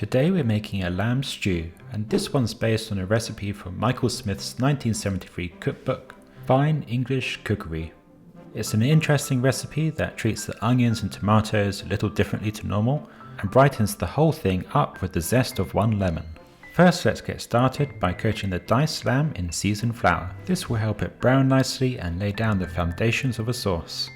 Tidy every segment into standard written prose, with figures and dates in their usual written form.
Today we're making a lamb stew, and this one's based on a recipe from Michael Smith's 1973 cookbook, Fine English Cookery. It's an interesting recipe that treats the onions and tomatoes a little differently to normal, and brightens the whole thing up with the zest of one lemon. First, let's get started by coating the diced lamb in seasoned flour. This will help it brown nicely and lay down the foundations of a sauce.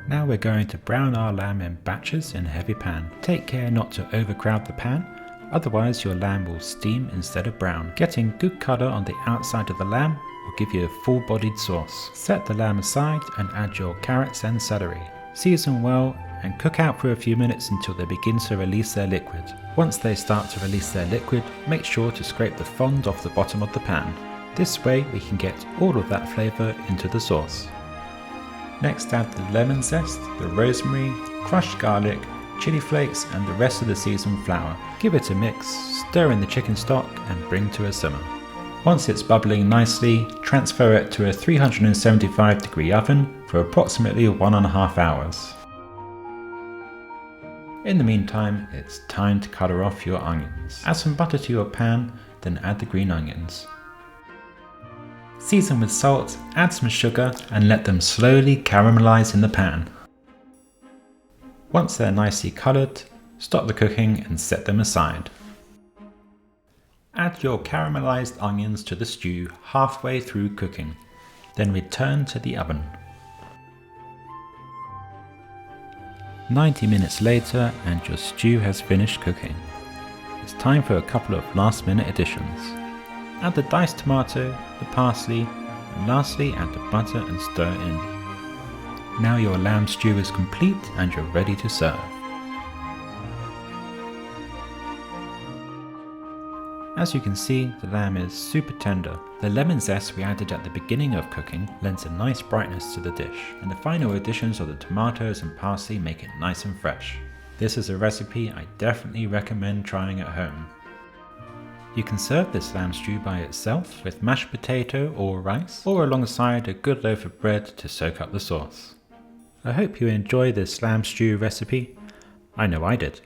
Now we're going to brown our lamb in batches in a heavy pan. Take care not to overcrowd the pan, otherwise your lamb will steam instead of brown. Getting good colour on the outside of the lamb will give you a full-bodied sauce. Set the lamb aside and add your carrots and celery. Season well and cook out for a few minutes until they begin to release their liquid. Once they start to release their liquid, make sure to scrape the fond off the bottom of the pan. This way we can get all of that flavour into the sauce. Next, add the lemon zest, the rosemary, crushed garlic, chili flakes and the rest of the seasoned flour. Give it a mix, stir in the chicken stock and bring to a simmer. Once it's bubbling nicely, transfer it to a 375-degree oven for approximately 1.5 hours. In the meantime, it's time to colour off your onions. Add some butter to your pan, then add the green onions. Season with salt, add some sugar and let them slowly caramelise in the pan. Once they're nicely coloured, stop the cooking and set them aside. Add your caramelised onions to the stew halfway through cooking, then return to the oven. 90 minutes later and your stew has finished cooking. It's time for a couple of last minute additions. Add the diced tomato, the parsley, and lastly add the butter and stir in. Now your lamb stew is complete and you're ready to serve. As you can see, the lamb is super tender. The lemon zest we added at the beginning of cooking lends a nice brightness to the dish, and the final additions of the tomatoes and parsley make it nice and fresh. This is a recipe I definitely recommend trying at home. You can serve this lamb stew by itself with mashed potato or rice, or alongside a good loaf of bread to soak up the sauce. I hope you enjoy this lamb stew recipe. I know I did.